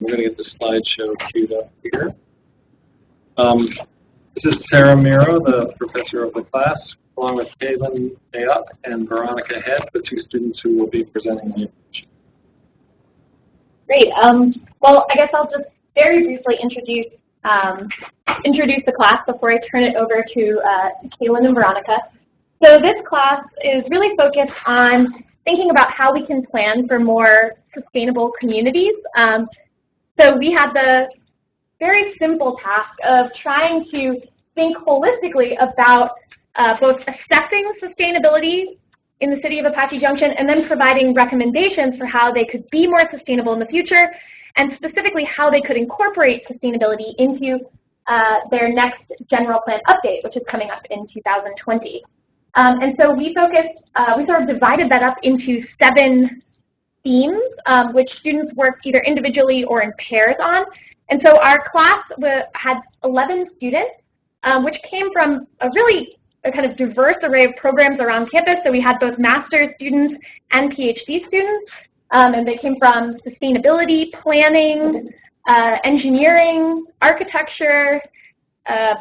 We're going to get the slideshow queued up here. This is Sarah Miro, the professor of the class, along with Kaylin Ayuk and Veronica Head, the two students who will be presenting the information. Great. Well, I guess I'll just very briefly introduce the class before I turn it over to Kaylin and Veronica. So this class is really focused on thinking about how we can plan for more sustainable communities. So we have the very simple task of trying to think holistically about both assessing sustainability in the city of Apache Junction and then providing recommendations for how they could be more sustainable in the future, and specifically how they could incorporate sustainability into their next general plan update, which is coming up in 2020. And so we focused, we sort of divided that up into 7 themes, which students worked either individually or in pairs on. And so our class had 11 students, which came from a kind of diverse array of programs around campus. So we had both master's students and PhD students, and they came from sustainability, planning, engineering, architecture,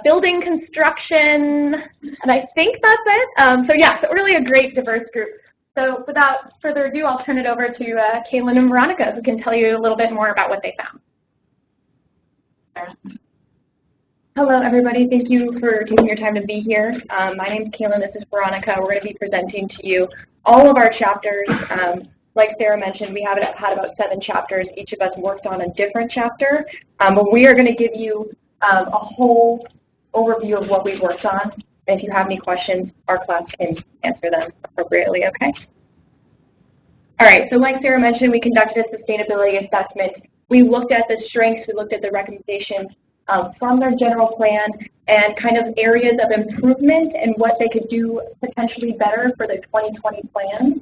building construction, and I think that's it. So yeah, so really a great diverse group. So without further ado, I'll turn it over to Kaylin and Veronica, who can tell you a little bit more about what they found. Hello, everybody. Thank you for taking your time to be here. My name is Kaylin. This is Veronica. We're going to be presenting to you all of our chapters. Like Sarah mentioned, we have had about 7 chapters. Each of us worked on a different chapter, but we are going to give you a whole overview of what we've worked on. And if you have any questions, our class can answer them appropriately, okay? All right, so like Sarah mentioned, we conducted a sustainability assessment. We looked at the strengths, we looked at the recommendations from their general plan and kind of areas of improvement and what they could do potentially better for the 2020 plan.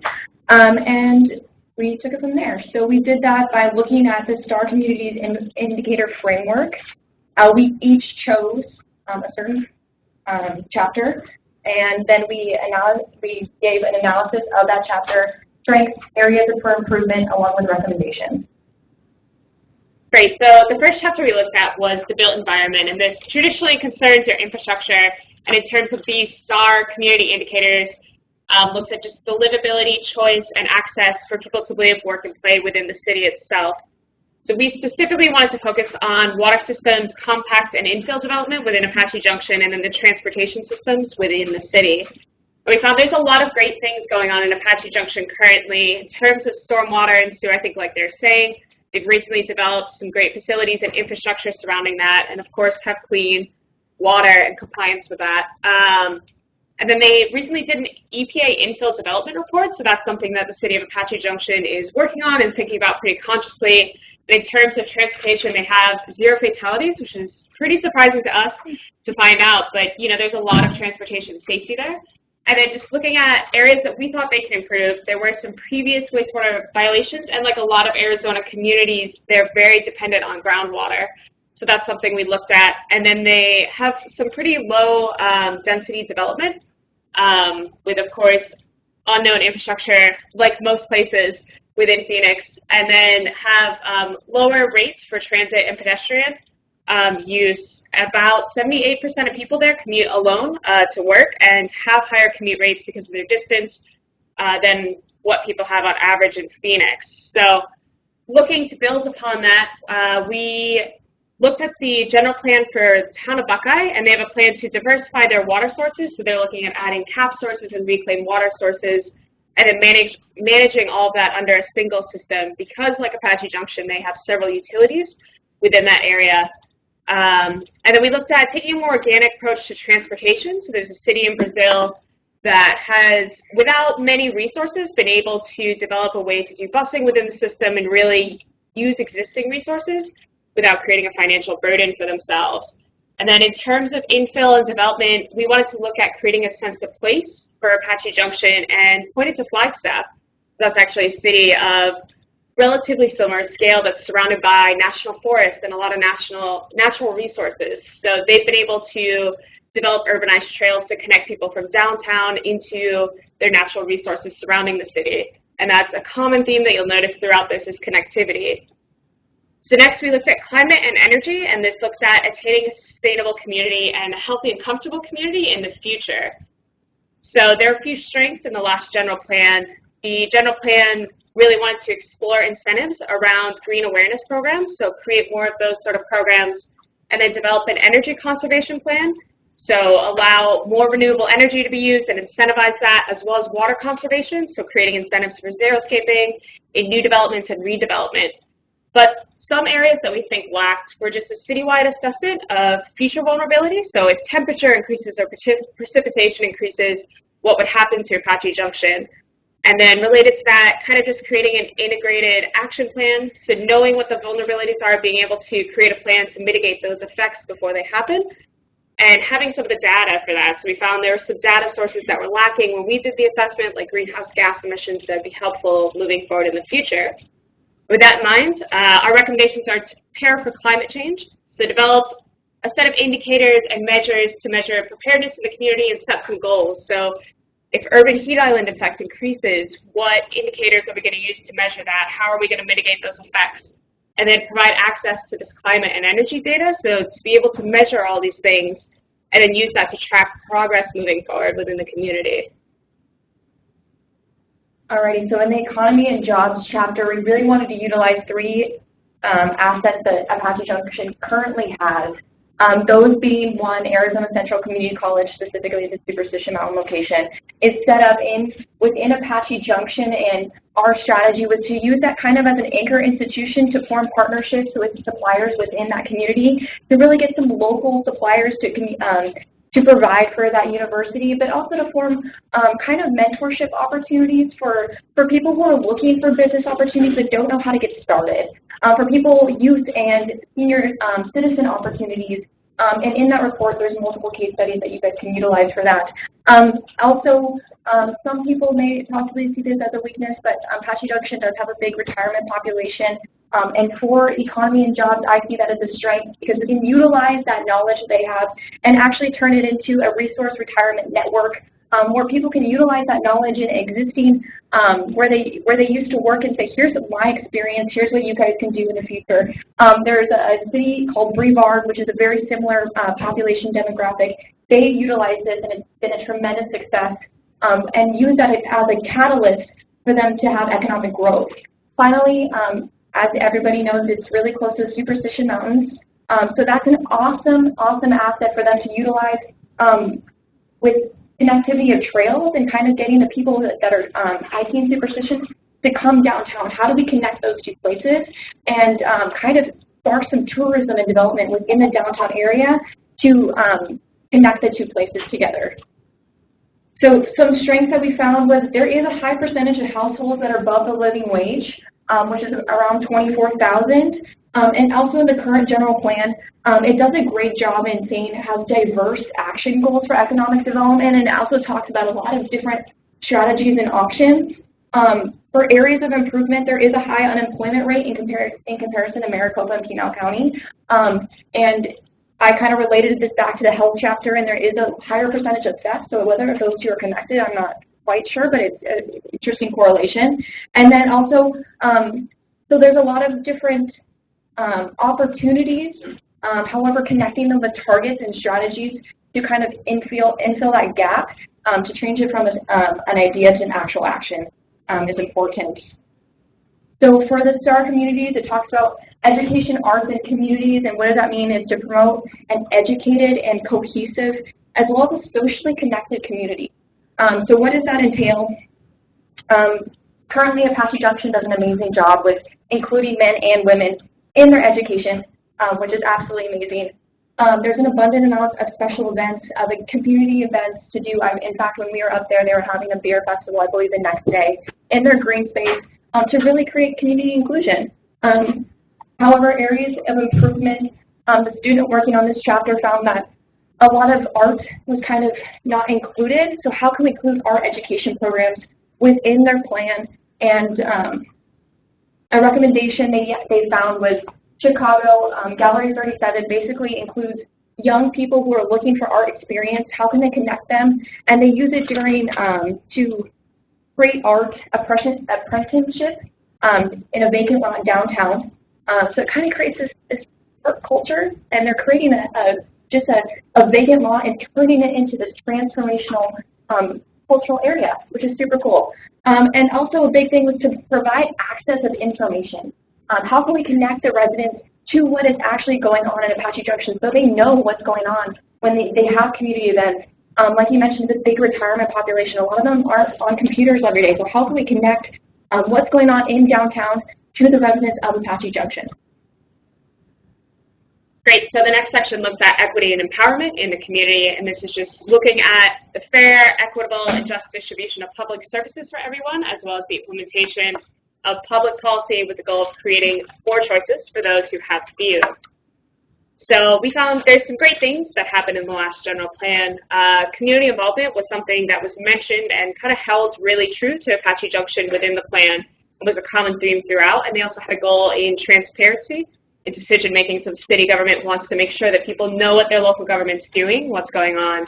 And we took it from there. So we did that by looking at the STAR Communities Indicator Framework. We each chose a certain chapter, and then we gave an analysis of that chapter, strengths, areas for improvement, along with recommendations. Great. So the first chapter we looked at was the built environment, and this traditionally concerns your infrastructure. And in terms of these STAR community indicators, looks at just the livability, choice, and access for people to live, work, and play within the city itself. So we specifically wanted to focus on water systems, compact and infill development within Apache Junction, and then the transportation systems within the city. And we found there's a lot of great things going on in Apache Junction currently. In terms of stormwater and sewer, I think like they're saying, they've recently developed some great facilities and infrastructure surrounding that, and of course have clean water and compliance with that. And then they recently did an EPA infill development report, so that's something that the city of Apache Junction is working on and thinking about pretty consciously. And in terms of transportation, they have 0 fatalities, which is pretty surprising to us to find out, but you know, there's a lot of transportation safety there. And then just looking at areas that we thought they could improve, there were some previous wastewater violations, and like a lot of Arizona communities, they're very dependent on groundwater. So that's something we looked at. And then they have some pretty low density development with, of course, unknown infrastructure, like most places within Phoenix, and then have lower rates for transit and pedestrian use. About 78% of people there commute alone to work and have higher commute rates because of their distance than what people have on average in Phoenix. So looking to build upon that, we looked at the general plan for the town of Buckeye, and they have a plan to diversify their water sources. So they're looking at adding tap sources and reclaimed water sources, and then managing all of that under a single system. Because like Apache Junction, they have several utilities within that area. And then we looked at taking a more organic approach to transportation. So there's a city in Brazil that has, without many resources, been able to develop a way to do busing within the system and really use existing resources without creating a financial burden for themselves. And then in terms of infill and development, we wanted to look at creating a sense of place for Apache Junction and pointed to Flagstaff. That's actually a city of relatively similar scale that's surrounded by national forests and a lot of natural resources. So they've been able to develop urbanized trails to connect people from downtown into their natural resources surrounding the city. And that's a common theme that you'll notice throughout this is connectivity. So next we looked at climate and energy, and this looks at attaining a sustainable community and a healthy and comfortable community in the future. So there are a few strengths in the last general plan. The general plan really wanted to explore incentives around green awareness programs, so create more of those sort of programs, and then develop an energy conservation plan. So allow more renewable energy to be used and incentivize that, as well as water conservation, so creating incentives for xeriscaping in new developments and redevelopment. But some areas that we think lacked were just a citywide assessment of future vulnerability. So if temperature increases or precipitation increases, what would happen to Apache Junction? And then related to that, kind of just creating an integrated action plan. So knowing what the vulnerabilities are, being able to create a plan to mitigate those effects before they happen, and having some of the data for that. So we found there were some data sources that were lacking when we did the assessment, like greenhouse gas emissions, that would be helpful moving forward in the future. With that in mind, our recommendations are to prepare for climate change. So develop a set of indicators and measures to measure preparedness in the community and set some goals. So if urban heat island effect increases, what indicators are we going to use to measure that? How are we going to mitigate those effects? And then provide access to this climate and energy data, so to be able to measure all these things and then use that to track progress moving forward within the community. Alrighty, so in the economy and jobs chapter, we really wanted to utilize three assets that Apache Junction currently has. Those being one, Arizona Central Community College, specifically the Superstition Mountain location, is set up within Apache Junction, and our strategy was to use that kind of as an anchor institution to form partnerships with suppliers within that community to really get some local suppliers to provide for that university, but also to form kind of mentorship opportunities for people who are looking for business opportunities but don't know how to get started. For people, youth and senior citizen opportunities. And in that report, there's multiple case studies that you guys can utilize for that. Also, some people may possibly see this as a weakness, but Apache Junction does have a big retirement population. And for economy and jobs, I see that as a strength because we can utilize that knowledge that they have and actually turn it into a resource retirement network where people can utilize that knowledge in existing where they used to work and say, here's my experience, here's what you guys can do in the future. There's a city called Brevard, which is a very similar population demographic. They utilize this, and it's been a tremendous success and use that as a catalyst for them to have economic growth. Finally, as everybody knows, it's really close to the Superstition Mountains. So that's an awesome asset for them to utilize with connectivity of trails and kind of getting the people that are hiking Superstition to come downtown. How do we connect those two places and kind of spark some tourism and development within the downtown area to connect the two places together? So some strengths that we found was there is a high percentage of households that are above the living wage, which is around 24,000. And also in the current general plan, it does a great job in saying it has diverse action goals for economic development, and it also talks about a lot of different strategies and options. For areas of improvement, there is a high unemployment rate in comparison to Maricopa and Pinal County. And I kind of related this back to the health chapter, and there is a higher percentage of theft, so whether those two are connected, I'm not quite sure, but it's an interesting correlation. And then also, so there's a lot of different opportunities, however, connecting them with targets and strategies to kind of infill that gap to change it from an idea to an actual action is important. So for the STAR communities, it talks about education, arts, and communities, and what does that mean is to promote an educated and cohesive as well as a socially connected community. So what does that entail? Currently, Apache Junction does an amazing job with including men and women in their education, which is absolutely amazing. There's an abundant amount of special events, community events to do. In fact, when we were up there, they were having a beer festival, I believe, the next day in their green space to really create community inclusion. However, areas of improvement, the student working on this chapter found that a lot of art was kind of not included. So how can we include art education programs within their plan? And a recommendation they found was Chicago Gallery 37 basically includes young people who are looking for art experience. How can they connect them? And they use it during to create art apprenticeship in a vacant lot downtown. So it kind of creates this work culture, and they're creating a vacant lot and turning it into this transformational cultural area, which is super cool. And also a big thing was to provide access of information. How can we connect the residents to what is actually going on in Apache Junction so they know what's going on when they have community events? Like you mentioned, the big retirement population, a lot of them aren't on computers every day. So how can we connect what's going on in downtown to the residents of Apache Junction? Great, so the next section looks at equity and empowerment in the community, and this is just looking at the fair, equitable, and just distribution of public services for everyone, as well as the implementation of public policy with the goal of creating more choices for those who have few. So we found there's some great things that happened in the last general plan. Community involvement was something that was mentioned and kind of held really true to Apache Junction within the plan. It was a common theme throughout, and they also had a goal in transparency in decision-making, so the city government wants to make sure that people know what their local government's doing, what's going on.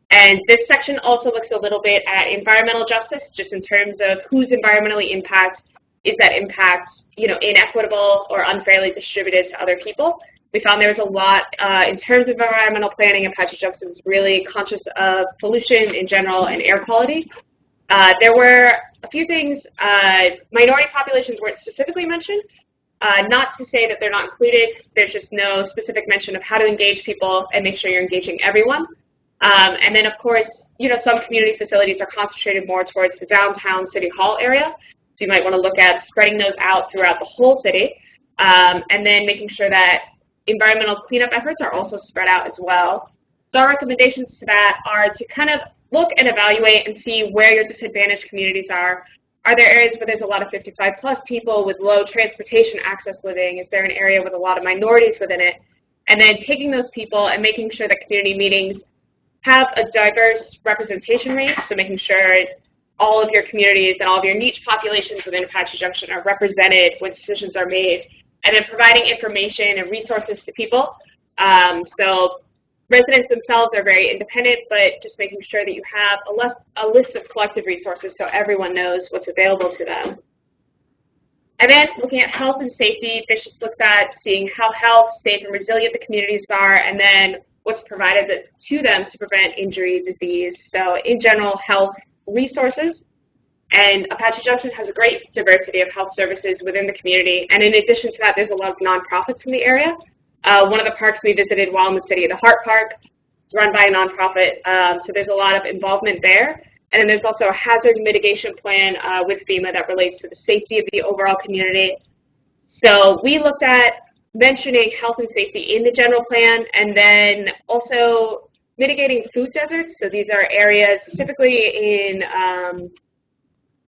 And this section also looks a little bit at environmental justice, just in terms of who's environmentally impacted. Is that impact, inequitable or unfairly distributed to other people? We found there was a lot, in terms of environmental planning, Apache Junction was really conscious of pollution in general and air quality. There were a few things, minority populations weren't specifically mentioned. Not to say that they're not included, there's just no specific mention of how to engage people and make sure you're engaging everyone. And then of course, some community facilities are concentrated more towards the downtown City Hall area. So you might want to look at spreading those out throughout the whole city. And then making sure that environmental cleanup efforts are also spread out as well. So our recommendations to that are to kind of look and evaluate and see where your disadvantaged communities are. Are there areas where there's a lot of 55+ people with low transportation access living? Is there an area with a lot of minorities within it? And then taking those people and making sure that community meetings have a diverse representation range, so making sure all of your communities and all of your niche populations within Apache Junction are represented when decisions are made, and then providing information and resources to people. So residents themselves are very independent, but just making sure that you have a list of collective resources so everyone knows what's available to them. And then looking at health and safety, this just looks at seeing how health, safe, and resilient the communities are, and then what's provided to them to prevent injury, disease. So in general, health resources. And Apache Junction has a great diversity of health services within the community. And in addition to that, there's a lot of nonprofits in the area. One of the parks we visited while in the city, the Hart Park, is run by a nonprofit, so there's a lot of involvement there. And then there's also a hazard mitigation plan with FEMA that relates to the safety of the overall community. So we looked at mentioning health and safety in the general plan, and then also mitigating food deserts. So these are areas typically in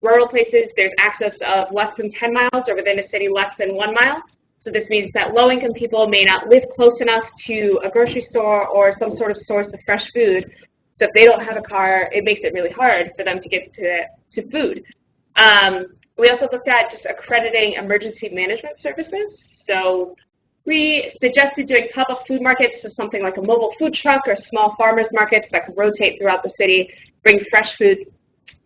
rural places. There's access of less than 10 miles or within a city less than 1 mile. So this means that low-income people may not live close enough to a grocery store or some sort of source of fresh food. So if they don't have a car, it makes it really hard for them to get to food. We also looked at just accrediting emergency management services. So we suggested doing pop-up food markets, so something like a mobile food truck or small farmers markets that could rotate throughout the city, bring fresh food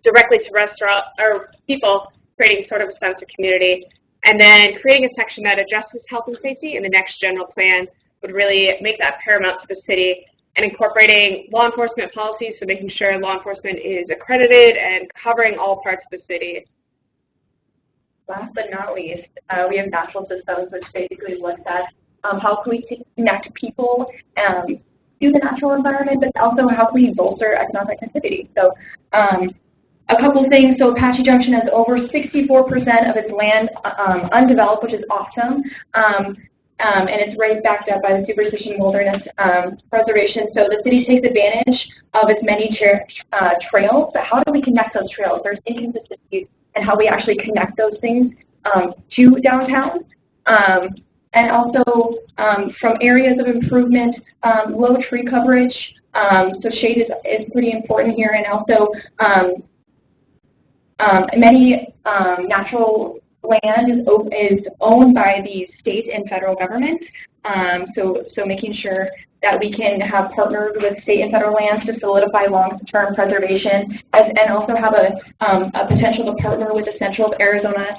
directly to restaurant or people, creating sort of a sense of community. And then creating a section that addresses health and safety in the next general plan would really make that paramount to the city, and incorporating law enforcement policies, so making sure law enforcement is accredited and covering all parts of the city. Last but not least, we have natural systems, which basically looks at how can we connect people to the natural environment, but also how can we bolster economic activity. So a couple things. So Apache Junction has over 64% of its land undeveloped, which is awesome. And it's right backed up by the Superstition Wilderness Preservation. So the city takes advantage of its many trails, but how do we connect those trails? There's inconsistencies in how we actually connect those things to downtown. And also from areas of improvement, low tree coverage. So shade is pretty important here, and also many natural land is owned by the state and federal government. So making sure that we can have partnered with state and federal lands to solidify long-term preservation, and also have a potential to partner with the Central Arizona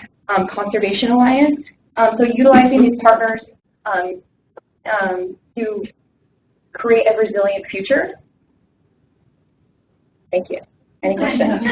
Conservation Alliance So utilizing these partners to create a resilient future. Thank you. Any questions?